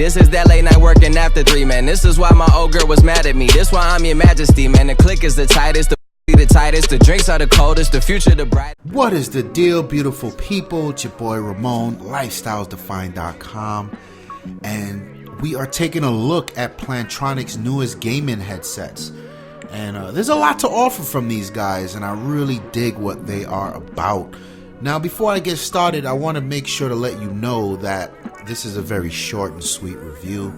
This is that late night working after 3, man. This is why my old girl was mad at me. This why I'm your majesty, man. The click is the tightest, the tightest, the drinks are the coldest, the future the bright. What is the deal, beautiful people? It's your boy Ramon, lifestylesdefined.com, and we are taking a look at Plantronics' newest gaming headsets. And there's a lot to offer from these guys, and I really dig what they are about. Now, before I get started, I want to make sure to let you know that this is a very short and sweet review.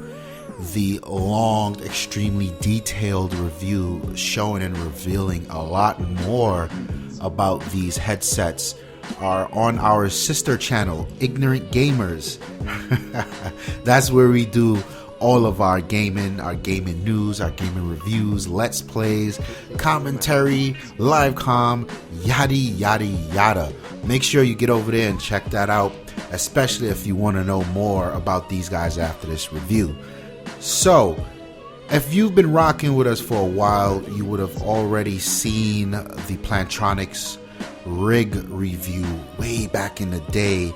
The long, extremely detailed review showing and revealing a lot more about these headsets are on our sister channel, Ignorant Gamers. That's where we do all of our gaming news, our gaming reviews, let's plays, commentary, live com, yada yada yada. Make sure you get over there and check that out, especially if you want to know more about these guys after this review. So, if you've been rocking with us for a while, you would have already seen the Plantronics rig review way back in the day.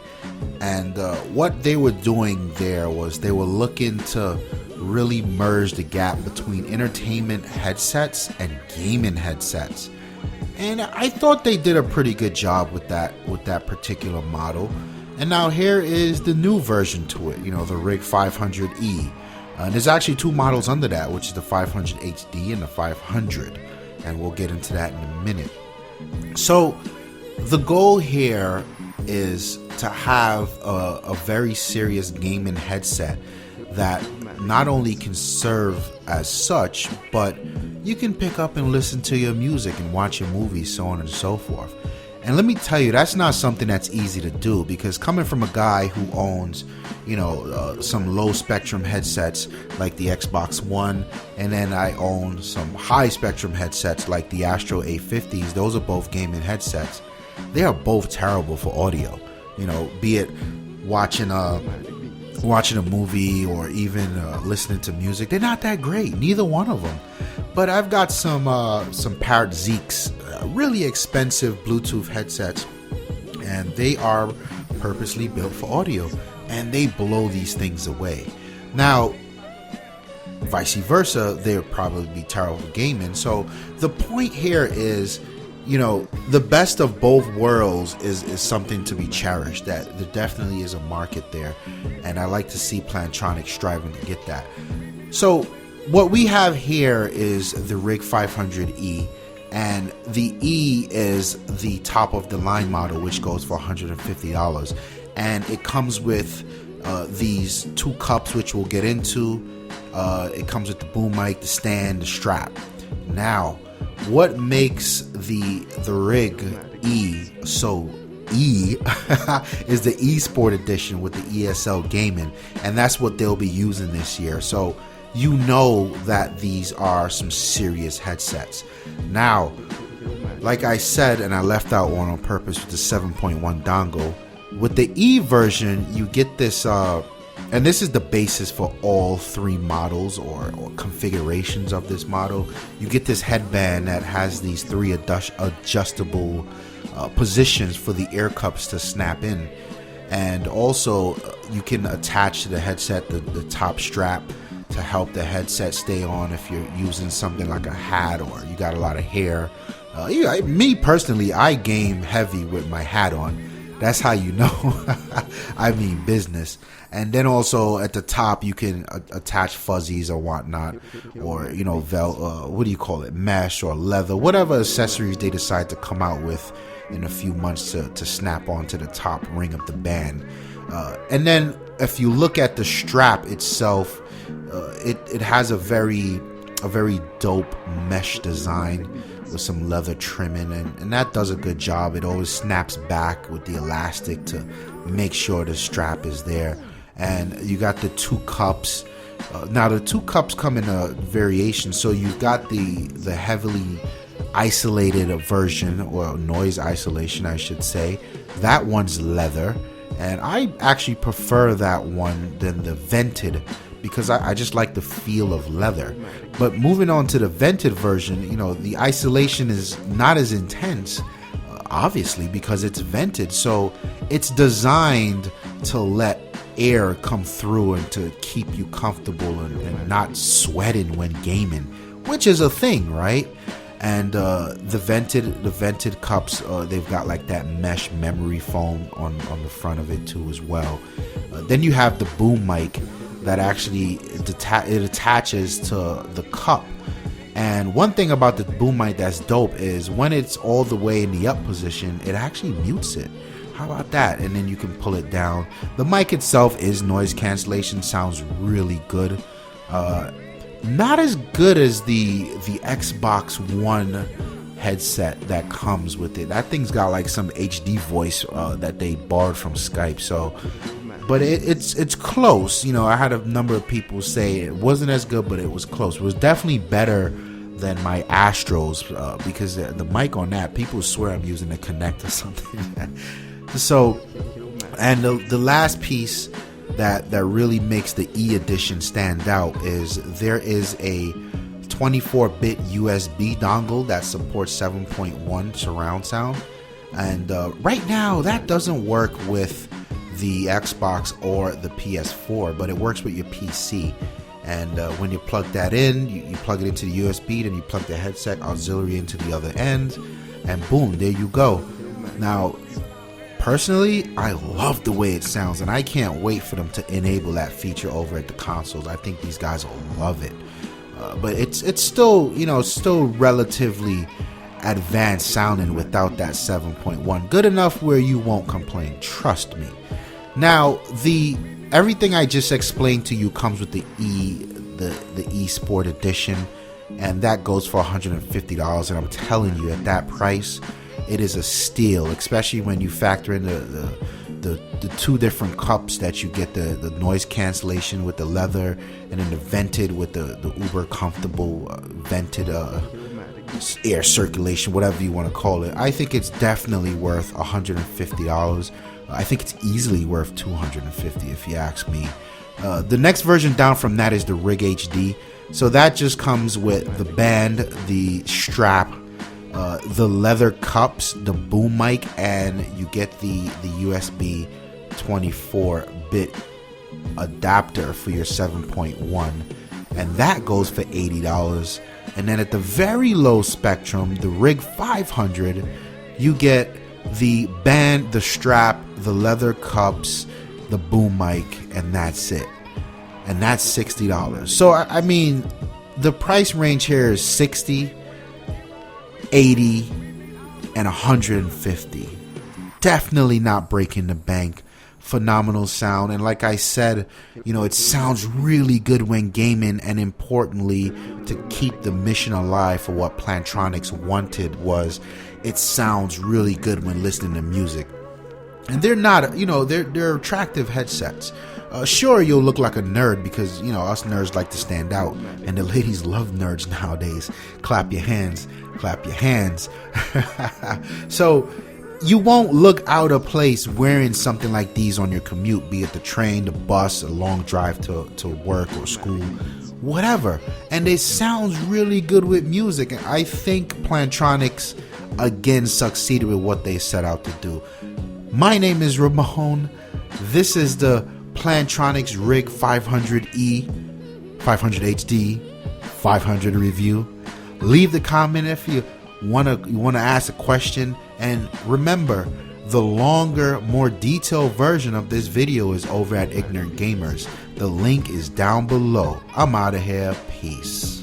And what they were doing there was they were looking to really merge the gap between entertainment headsets and gaming headsets. And I thought they did a pretty good job with that particular model. And now here is the new version to it, the Rig 500E. And there's actually two models under that, which is the 500 HD and the 500. And we'll get into that in a minute. So the goal here is to have a very serious gaming headset that not only can serve as such, but you can pick up and listen to your music and watch your movies, so on and so forth. And let me tell you, that's not something that's easy to do, because coming from a guy who owns, some low spectrum headsets like the Xbox One, and then I own some high spectrum headsets like the Astro A50s, those are both gaming headsets. They are both terrible for audio, be it watching a movie or even listening to music. They're not that great, neither one of them. But I've got some Parrot Zeeks, really expensive Bluetooth headsets, and they are purposely built for audio, and they blow these things away. Now, vice versa, they'll probably be terrible for gaming. So the point here is, the best of both worlds is something to be cherished. That there definitely is a market there, and I like to see Plantronics striving to get that. So what we have here is the Rig 500E, and the E is the top of the line model, which goes for $150, and it comes with these two cups, which we'll get into. It comes with the boom mic, the stand, the strap. Now, what makes the Rig E so E is the eSport edition with the ESL gaming, and that's what they'll be using this year. So that these are some serious headsets. Now, like I said, and I left out one on purpose with the 7.1 dongle, with the E version you get this and this is the basis for all three models or configurations of this model. You get this headband that has these three adjustable positions for the ear cups to snap in, and also you can attach to the headset the top strap to help the headset stay on if you're using something like a hat or you got a lot of hair. Me personally, I game heavy with my hat on. That's how you know I mean business. And then also at the top you can attach fuzzies or whatnot, or what do you call it, mesh or leather, whatever accessories they decide to come out with in a few months to snap onto the top ring of the band. And then if you look at the strap itself, it has a very dope mesh design with some leather trimming, and that does a good job. It always snaps back with the elastic to make sure the strap is there. And you got the two cups. Now the two cups come in a variation, so you've got the heavily isolated version, or noise isolation I should say. That one's leather, and I actually prefer that one than the vented, because I just like the feel of leather. But moving on to the vented version, the isolation is not as intense, obviously, because it's vented. So it's designed to let air come through and to keep you comfortable and not sweating when gaming, which is a thing, right? And the vented cups, they've got like that mesh memory foam on the front of it too as well. Then you have the boom mic that actually it attaches to the cup. And one thing about the boom mic that's dope is when it's all the way in the up position, it actually mutes it. How about that? And then you can pull it down. The mic itself is noise cancellation, sounds really good. Not as good as the Xbox One headset that comes with it. That thing's got like some HD voice that they borrowed from Skype. So, but it's close. You know, I had a number of people say it wasn't as good, but it was close. It was definitely better than my Astros because the mic on that, people swear I'm using a Connect or something. So, and the last piece that really makes the E edition stand out is there is a 24-bit USB dongle that supports 7.1 surround sound, and right now that doesn't work with the Xbox or the PS4, but it works with your PC. And when you plug that in, you plug it into the USB, then you plug the headset auxiliary into the other end, and boom, there you go. Now, personally, I love the way it sounds, and I can't wait for them to enable that feature over at the consoles. I think these guys will love it. But it's still, you know, still relatively advanced sounding without that 7.1. Good enough where you won't complain, trust me. Now, everything I just explained to you comes with the E Sport Edition, and that goes for $150. And I'm telling you, at that price, it is a steal, especially when you factor in the two different cups that you get, the noise cancellation with the leather, and then the vented with the uber comfortable vented air circulation, whatever you want to call it. I think it's definitely worth $150. I think it's easily worth $250 if you ask me. The next version down from that is the Rig HD. So that just comes with the band, the strap, the leather cups, the boom mic, and you get the USB 24-bit adapter for your 7.1, and that goes for $80. And then at the very low spectrum, the Rig 500, you get the band, the strap, the leather cups, the boom mic, and that's it. And that's $60. So I mean, the price range here is $60, $80, and $150. Definitely not breaking the bank. Phenomenal sound, and like I said, you know, it sounds really good when gaming, and importantly, to keep the mission alive for what Plantronics wanted was it sounds really good when listening to music. And they're not, you know, they're attractive headsets. Sure, you'll look like a nerd because, you know, us nerds like to stand out, and the ladies love nerds nowadays. Clap your hands, clap your hands. So you won't look out of place wearing something like these on your commute, be it the train, the bus, a long drive to work or school, whatever. And it sounds really good with music. And I think Plantronics again succeeded with what they set out to do. My name is Ramon. This is the Plantronics Rig 500E, 500 HD, 500 review. Leave the comment if you want to ask a question, and remember, the longer, more detailed version of this video is over at Ignorant Gamers. The link is down below. I'm out of here. Peace.